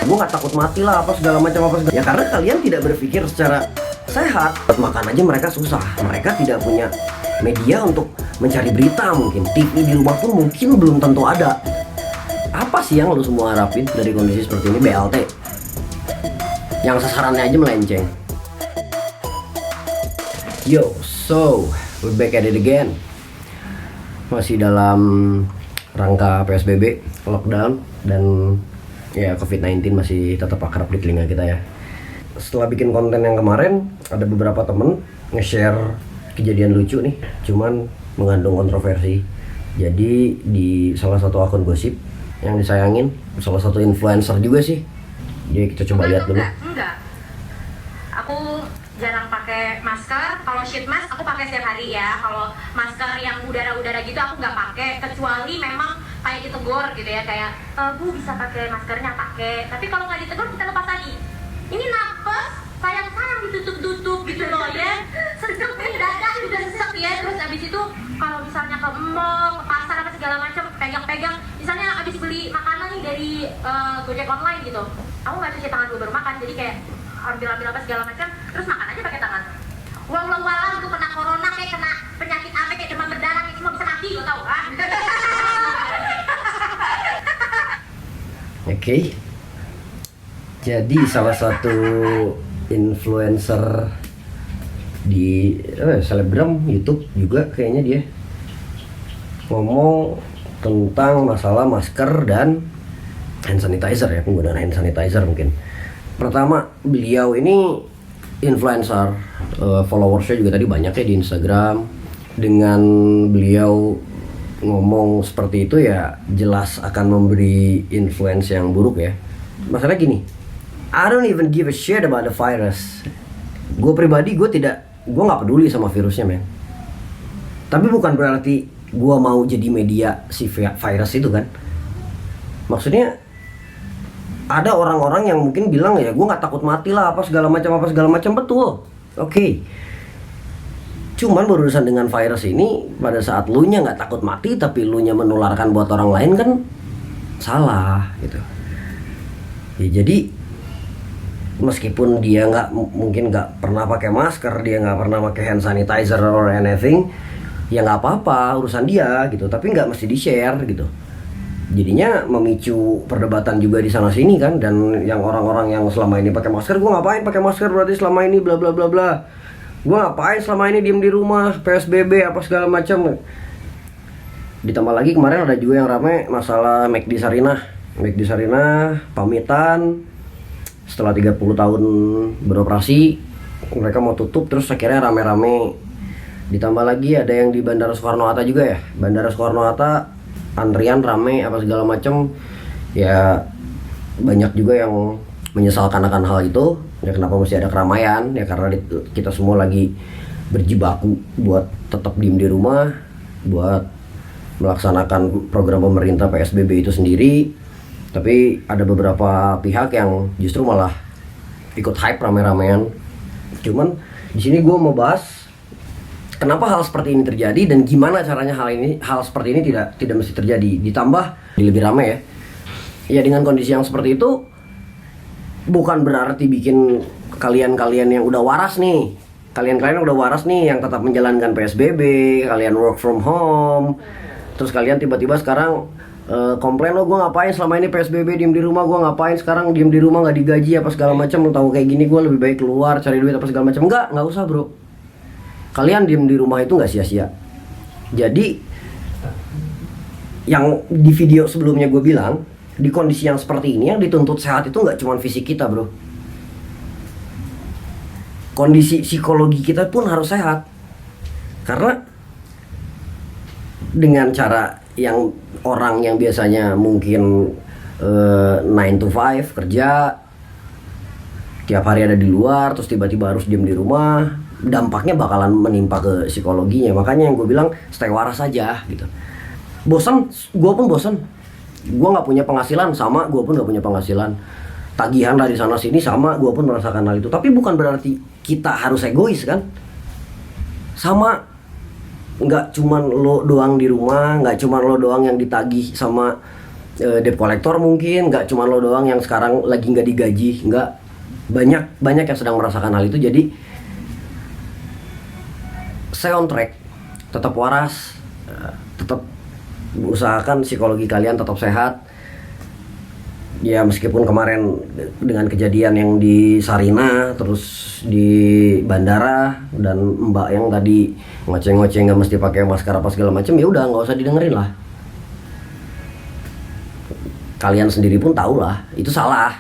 gue nggak takut mati lah apa segala macam apa segala. Ya karena kalian tidak berpikir secara sehat. Makan aja mereka susah, mereka tidak punya media untuk mencari berita, mungkin TV di rumah pun mungkin belum tentu ada. Apa sih yang lo semua harapin dari kondisi seperti ini? BLT yang sasarannya aja melenceng. Yo, so we're back at it again. Masih dalam rangka PSBB, lockdown, dan ya COVID-19 masih tetap akrab di telinga kita ya. Setelah bikin konten yang kemarin, ada beberapa temen nge-share kejadian lucu nih, cuman mengandung kontroversi. Jadi di salah satu akun gosip yang disayangin, salah satu influencer juga sih. Jadi kita coba lihat dulu. Enggak. Aku jarang pakai masker. Kalau sheet mask aku pakai setiap hari ya. Kalau masker yang udara-udara gitu aku nggak pakai, kecuali memang kayak ditegur gitu ya, kayak Bu bisa pakai maskernya, pakai. Tapi kalau nggak ditegur kita lepas lagi. Ini napas, sayang-sayang ditutup-tutup gitu loh ya. Sesek nih, dada juga sesek ya. Terus abis itu kalau misalnya ke mall, ke pasar apa segala macam, pegang-pegang. Misalnya abis beli makanan nih dari Gojek online gitu, aku nggak cuci tangan dulu baru makan, jadi kayak ambil apa segala macam, terus makan aja pakai tangan. Walau tuh kena corona kayak kena penyakit apa kayak demam berdarah kayak cuma bisa mati, lo tau kan? Oke. Jadi salah satu influencer di selebgram YouTube juga kayaknya dia ngomong tentang masalah masker dan hand sanitizer ya, penggunaan hand sanitizer mungkin. Pertama, beliau ini influencer, followersnya juga tadi banyak ya di Instagram. Dengan beliau ngomong seperti itu ya jelas akan memberi influence yang buruk ya. Masalah gini, I don't even give a shit about the virus. Gue pribadi gue nggak peduli sama virusnya men. Tapi bukan berarti gue mau jadi media si virus itu kan. Maksudnya ada orang-orang yang mungkin bilang ya gue nggak takut mati lah apa segala macam betul. Oke. Cuman berurusan dengan virus ini, pada saat lu nya nggak takut mati tapi lu nya menularkan buat orang lain kan salah gitu. Ya, jadi meskipun dia mungkin nggak pernah pakai masker, dia nggak pernah pakai hand sanitizer or anything, ya nggak apa-apa urusan dia gitu. Tapi nggak mesti di share gitu. Jadinya memicu perdebatan juga di sana sini kan. Dan yang orang-orang yang selama ini pakai masker, gue ngapain pakai masker berarti selama ini bla bla bla bla. Gue ngapain selama ini diem di rumah PSBB apa segala macam. Ditambah lagi kemarin ada juga yang rame masalah McD Sarinah pamitan setelah 30 tahun beroperasi, mereka mau tutup terus akhirnya rame-rame. Ditambah lagi ada yang di Bandara Soekarno-Hatta juga ya. Bandara Soekarno-Hatta antrian rame apa segala macam. Ya banyak juga yang menyesalkan akan hal itu. Ya kenapa mesti ada keramaian? Ya karena kita semua lagi berjibaku buat tetap diem di rumah, buat melaksanakan program pemerintah PSBB itu sendiri. Tapi ada beberapa pihak yang justru malah ikut hype rame-ramean. Cuman di sini gue mau bahas kenapa hal seperti ini terjadi dan gimana caranya hal seperti ini tidak mesti terjadi. Ditambah lebih rame ya. Ya dengan kondisi yang seperti itu bukan berarti bikin kalian yang udah waras nih. Kalian yang udah waras nih yang tetap menjalankan PSBB, kalian work from home. Terus kalian tiba-tiba sekarang komplain lo, gue ngapain selama ini PSBB diem di rumah, gue ngapain sekarang diem di rumah nggak digaji apa segala macam, lo tahu kayak gini gue lebih baik keluar cari duit apa segala macam. Nggak usah bro, kalian diem di rumah itu nggak sia-sia. Jadi yang di video sebelumnya gue bilang, di kondisi yang seperti ini yang dituntut sehat itu nggak cuma fisik kita bro, kondisi psikologi kita pun harus sehat. Karena dengan cara yang orang yang biasanya mungkin 9 to 5 kerja tiap hari ada di luar, terus tiba-tiba harus diem di rumah, dampaknya bakalan menimpa ke psikologinya. Makanya yang gue bilang stay waras aja gitu. Bosan, gue pun bosan. Gue nggak punya penghasilan, sama gue pun nggak punya penghasilan. Tagihan dari sana sini sama, gue pun merasakan hal itu. Tapi bukan berarti kita harus egois kan. Sama, nggak cuman lo doang di rumah, nggak cuman lo doang yang ditagih sama debt collector mungkin, nggak cuma lo doang yang sekarang lagi nggak digaji, nggak, banyak yang sedang merasakan hal itu. Jadi stay on track, tetap waras, tetap usahakan psikologi kalian tetap sehat. Ya meskipun kemarin dengan kejadian yang di Sarina, terus di bandara, dan mbak yang tadi ngoceh-ngoceh nggak mesti pakai masker apa segala macam, ya udah nggak usah didengerin lah. Kalian sendiri pun tahu lah itu salah.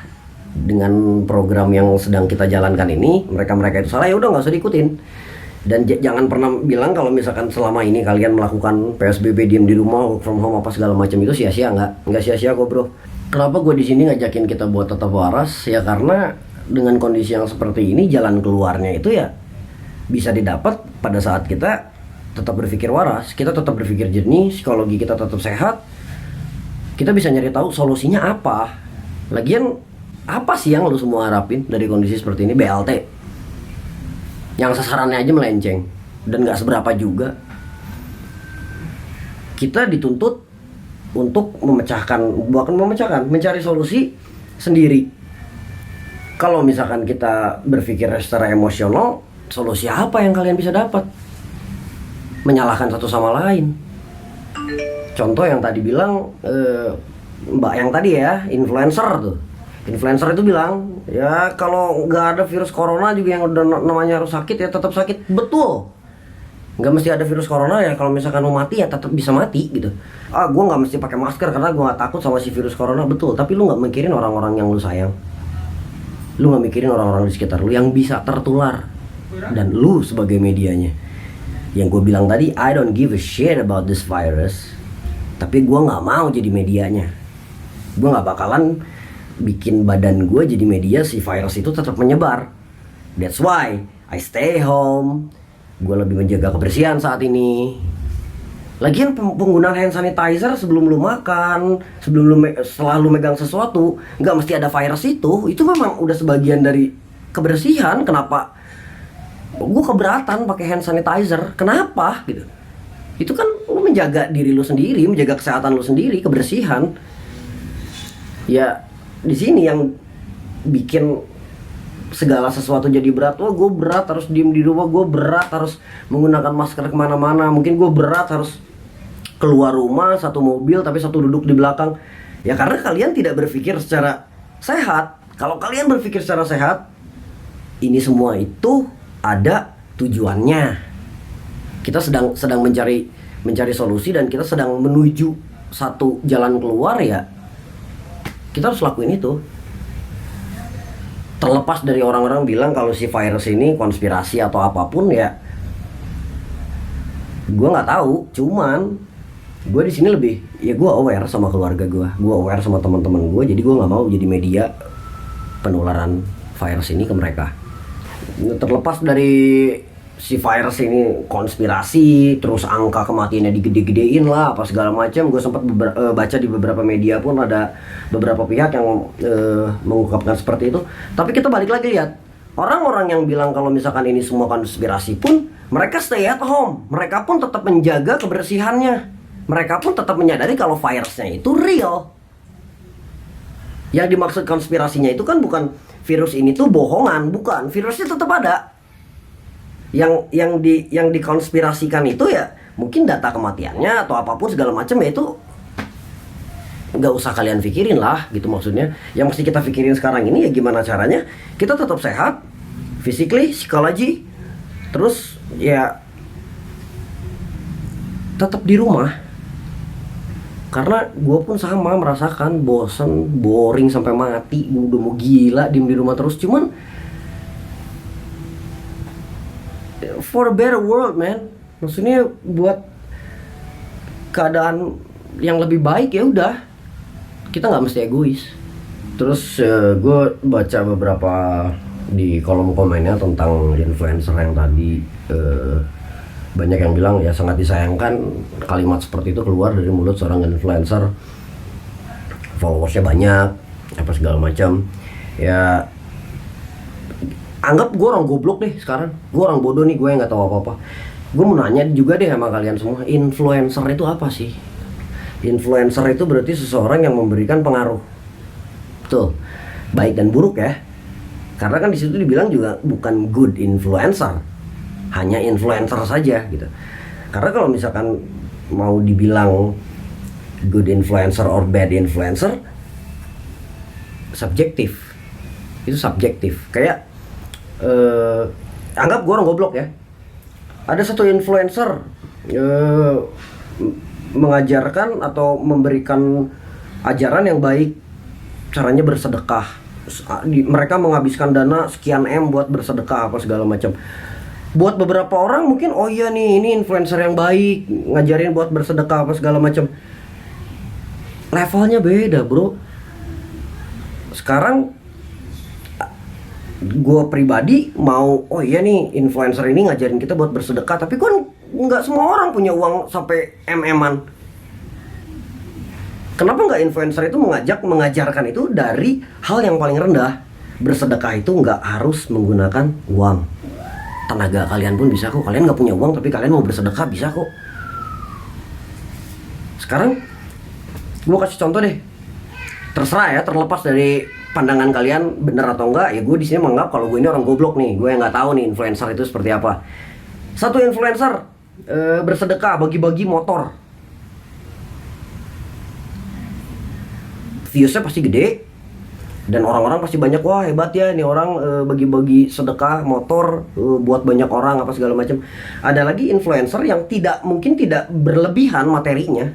Dengan program yang sedang kita jalankan ini, mereka itu salah, ya udah nggak usah diikutin. Dan jangan pernah bilang kalau misalkan selama ini kalian melakukan PSBB, diem di rumah, work from home apa segala macam itu sia-sia. Nggak sia-sia kok bro. Kenapa gue di sini ngajakin kita buat tetap waras? Ya karena dengan kondisi yang seperti ini, jalan keluarnya itu ya bisa didapat pada saat kita tetap berpikir waras, kita tetap berpikir jernih, psikologi kita tetap sehat. Kita bisa nyari tahu solusinya apa. Lagian apa sih yang lu semua harapin dari kondisi seperti ini? BLT yang sasarannya aja melenceng dan nggak seberapa juga. Kita dituntut untuk mencari solusi sendiri. Kalau misalkan kita berpikir secara emosional, solusi apa yang kalian bisa dapat? Menyalahkan satu sama lain. Contoh yang tadi bilang mbak yang tadi ya, influencer itu bilang, ya kalau nggak ada virus corona juga yang udah namanya harus sakit ya tetap sakit. Betul, nggak mesti ada virus corona ya, kalau misalkan mau mati ya tetap bisa mati gitu. Gue nggak mesti pakai masker karena gue nggak takut sama si virus corona. Betul, tapi lu nggak mikirin orang-orang yang lu sayang, lu nggak mikirin orang-orang di sekitar lu yang bisa tertular, dan lu sebagai medianya. Yang gue bilang tadi, I don't give a shit about this virus, tapi gue nggak mau jadi medianya. Gue nggak bakalan bikin badan gue jadi media si virus itu tetap menyebar. That's why I stay home. Gue lebih menjaga kebersihan saat ini. Lagian penggunaan hand sanitizer sebelum lu makan, setelah lu megang sesuatu, nggak mesti ada virus itu memang udah sebagian dari kebersihan. Kenapa gue keberatan pakai hand sanitizer? Kenapa gitu? Itu kan lu menjaga diri lu sendiri, menjaga kesehatan lu sendiri, kebersihan. Ya di sini yang bikin segala sesuatu jadi berat. Wah gue berat harus diem di rumah, gue berat harus menggunakan masker kemana-mana, mungkin gue berat harus keluar rumah satu mobil tapi satu duduk di belakang. Ya karena kalian tidak berpikir secara sehat. Kalau kalian berpikir secara sehat, ini semua itu ada tujuannya. Kita sedang mencari solusi, dan kita sedang menuju satu jalan keluar. Ya kita harus lakuin itu. Terlepas dari orang-orang bilang kalau si virus ini konspirasi atau apapun, ya gue nggak tahu. Cuman gue di sini lebih, ya gue aware sama keluarga gue aware sama teman-teman gue. Jadi gue nggak mau jadi media penularan virus ini ke mereka. Terlepas dari si virus ini konspirasi, terus angka kematiannya digede-gedein lah apa segala macam. Gue sempat baca di beberapa media pun ada beberapa pihak yang mengungkapkan seperti itu. Tapi kita balik lagi lihat, orang-orang yang bilang kalau misalkan ini semua konspirasi pun, mereka stay at home. Mereka pun tetap menjaga kebersihannya. Mereka pun tetap menyadari kalau virusnya itu real. Yang dimaksud konspirasinya itu kan bukan virus ini tuh bohongan, bukan. Virusnya tetap ada. Yang dikonspirasikan itu ya mungkin data kematiannya atau apapun segala macam, ya itu nggak usah kalian pikirin lah gitu maksudnya. Yang mesti kita pikirin sekarang ini ya gimana caranya kita tetap sehat, physically, psikologi, terus ya tetap di rumah. Karena gue pun sama merasakan bosen, boring sampai mati, gue udah mau gila diem di rumah terus. Cuman for a better world man, maksudnya buat keadaan yang lebih baik, ya udah kita nggak mesti egois. Terus gue baca beberapa di kolom komennya tentang influencer yang tadi, banyak yang bilang ya sangat disayangkan kalimat seperti itu keluar dari mulut seorang influencer, followersnya banyak apa segala macam. Ya anggap gue orang goblok deh sekarang, gue orang bodoh nih, gue yang nggak tahu apa-apa. Gue mau nanya juga deh sama kalian semua, influencer itu apa sih? Influencer itu berarti seseorang yang memberikan pengaruh. Tuh, baik dan buruk ya. Karena kan di situ dibilang juga bukan good influencer, hanya influencer saja gitu. Karena kalau misalkan mau dibilang good influencer or bad influencer, subjektif. Itu subjektif. Kayak anggap gue orang goblok ya. Ada satu influencer mengajarkan atau memberikan ajaran yang baik, caranya bersedekah. Mereka menghabiskan dana sekian M buat bersedekah apa segala macam. Buat beberapa orang mungkin oh iya nih ini influencer yang baik, ngajarin buat bersedekah apa segala macam. Levelnya beda bro. Sekarang gue pribadi mau oh iya nih influencer ini ngajarin kita buat bersedekah, tapi kan nggak semua orang punya uang sampai MM-an. Kenapa nggak influencer itu mengajarkan itu dari hal yang paling rendah? Bersedekah itu nggak harus menggunakan uang. Tenaga kalian pun bisa kok. Kalian nggak punya uang tapi kalian mau bersedekah bisa kok. Sekarang gue kasih contoh deh. Terserah ya, terlepas dari pandangan kalian bener atau enggak, ya gue di sini menganggap kalau gue ini orang goblok nih, gue yang nggak tahu nih influencer itu seperti apa. Satu influencer bersedekah bagi-bagi motor, viewsnya pasti gede dan orang-orang pasti banyak, wah hebat ya nih orang bagi-bagi sedekah motor buat banyak orang apa segala macam. Ada lagi influencer yang mungkin tidak berlebihan materinya,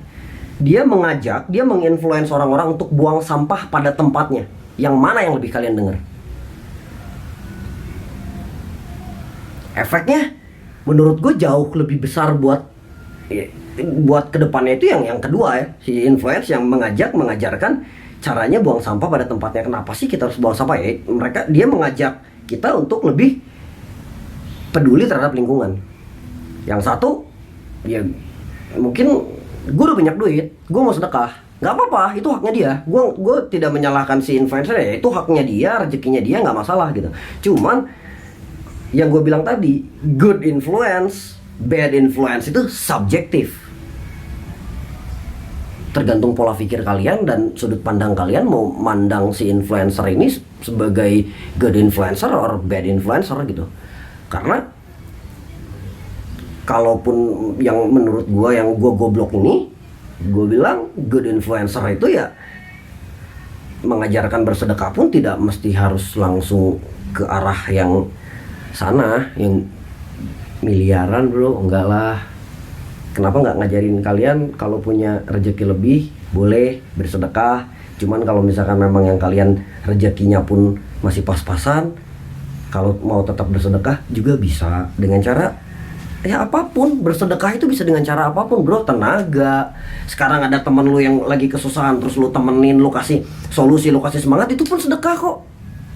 dia menginfluence orang-orang untuk buang sampah pada tempatnya. Yang mana yang lebih kalian dengar? Efeknya menurut gue jauh lebih besar buat kedepannya itu yang kedua ya, si influencer yang mengajarkan caranya buang sampah pada tempatnya. Kenapa sih kita harus buang sampah ya? Dia mengajak kita untuk lebih peduli terhadap lingkungan. Yang satu ya mungkin gue udah banyak duit, gue mau sedekah, nggak apa-apa, itu haknya dia. Gue tidak menyalahkan si influencer ya, itu haknya dia, rezekinya dia, nggak masalah gitu. Cuman yang gue bilang tadi, good influence, bad influence itu subjektif. Tergantung pola pikir kalian dan sudut pandang kalian mau mandang si influencer ini sebagai good influencer or bad influencer gitu. Karena kalaupun yang menurut gue yang gue goblok ini, gue bilang good influencer itu ya mengajarkan bersedekah pun tidak mesti harus langsung ke arah yang sana, yang miliaran bro, enggak lah. Kenapa nggak ngajarin kalian kalau punya rezeki lebih boleh bersedekah. Cuman kalau misalkan memang yang kalian rezekinya pun masih pas-pasan, kalau mau tetap bersedekah juga bisa dengan cara ya apapun. Bersedekah itu bisa dengan cara apapun bro. Tenaga, sekarang ada temen lu yang lagi kesusahan terus lu temenin, lu kasih solusi, lu kasih semangat, itu pun sedekah kok.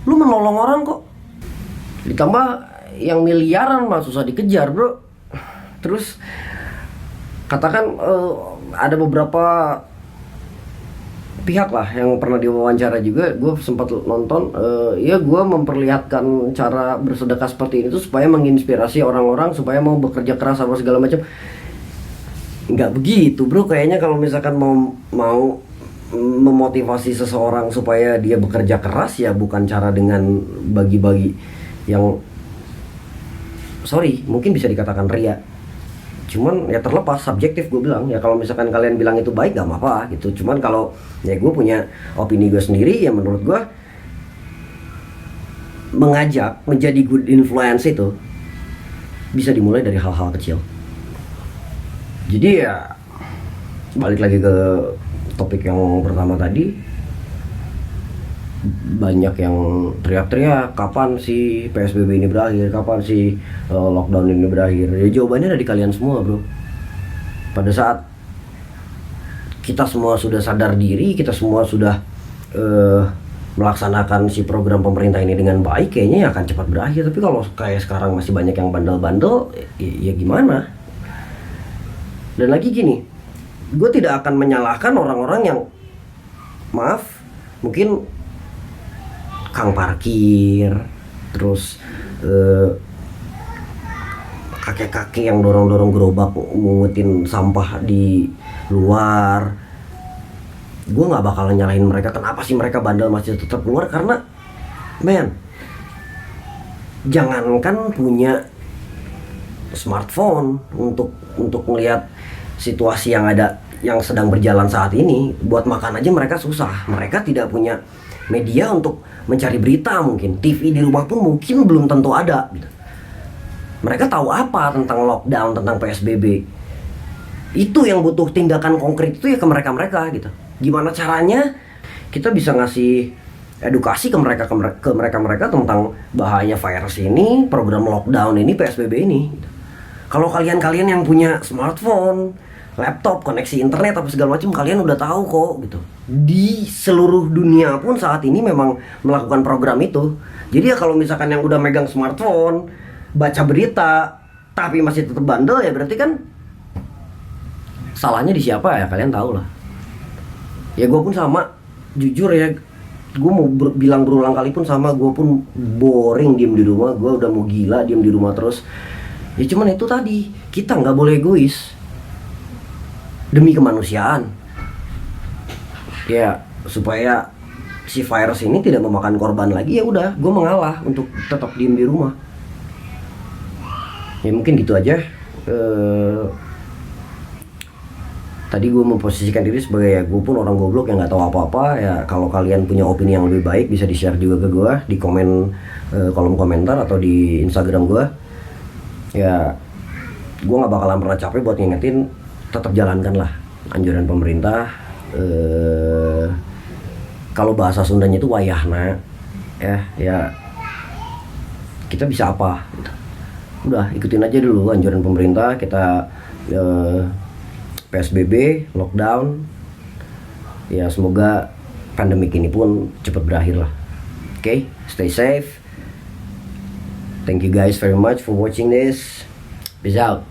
Lu menolong orang kok. Ditambah yang miliaran mah susah dikejar bro. Terus katakan ada beberapa pihak lah yang pernah diwawancara juga, gue sempat nonton, ya gue memperlihatkan cara bersedekah seperti ini tuh supaya menginspirasi orang-orang supaya mau bekerja keras apa segala macam. Nggak begitu bro, kayaknya kalau misalkan mau memotivasi seseorang supaya dia bekerja keras ya bukan cara dengan bagi-bagi yang sorry mungkin bisa dikatakan ria. Cuman ya terlepas subjektif, gue bilang ya kalau misalkan kalian bilang itu baik gak apa-apa gitu. Cuman kalau ya gue punya opini gue sendiri, ya menurut gue mengajak menjadi good influence itu bisa dimulai dari hal-hal kecil. Jadi ya balik lagi ke topik yang pertama tadi, banyak yang teriak-teriak kapan sih PSBB ini berakhir, kapan sih lockdown ini berakhir. Ya jawabannya ada di kalian semua bro. Pada saat kita semua sudah sadar diri, kita semua sudah melaksanakan si program pemerintah ini dengan baik, kayaknya ya akan cepat berakhir. Tapi kalau kayak sekarang masih banyak yang bandel-bandel, ya gimana? Dan lagi gini, gue tidak akan menyalahkan orang-orang yang maaf mungkin kang parkir, terus kakek-kakek yang dorong-dorong gerobak mungutin sampah di luar, gue nggak bakalan nyalahin mereka kenapa sih mereka bandel masih tetap keluar, karena men, jangankan punya smartphone untuk melihat situasi yang ada yang sedang berjalan saat ini, buat makan aja mereka susah. Mereka tidak punya media untuk mencari berita, mungkin TV di rumah pun mungkin belum tentu ada gitu. Mereka tahu apa tentang lockdown, tentang PSBB? Itu yang butuh tindakan konkret itu ya ke mereka gitu. Gimana caranya kita bisa ngasih edukasi ke mereka tentang bahayanya virus ini, program lockdown ini, PSBB ini gitu. Kalau kalian yang punya smartphone, laptop, koneksi internet apa segala macam, kalian udah tahu kok gitu. Di seluruh dunia pun saat ini memang melakukan program itu. Jadi ya kalau misalkan yang udah megang smartphone, baca berita tapi masih tetap bandel, ya berarti kan salahnya di siapa ya, kalian tahu lah. Ya gue pun sama, jujur ya, gue mau bilang berulang kali pun sama, gue pun boring diem di rumah, gue udah mau gila diem di rumah terus. Ya cuman itu tadi, kita nggak boleh egois demi kemanusiaan. Ya supaya si virus ini tidak memakan korban lagi, ya udah gue mengalah untuk tetap diem di rumah. Ya mungkin gitu aja. Tadi gue memposisikan diri sebagai ya gue pun orang goblok yang nggak tahu apa-apa ya. Kalau kalian punya opini yang lebih baik bisa di-share juga ke gue di komen, kolom komentar atau di Instagram gue. Ya gue nggak bakalan pernah capek buat ngingetin, tetap jalankan lah anjuran pemerintah. Kalau bahasa Sundanya itu wayahna ya kita bisa apa gitu. Udah ikutin aja dulu anjuran pemerintah, kita PSBB, lockdown. Ya semoga pandemik ini pun cepat berakhir lah. Oke, stay safe. Thank you guys very much for watching this. Peace out.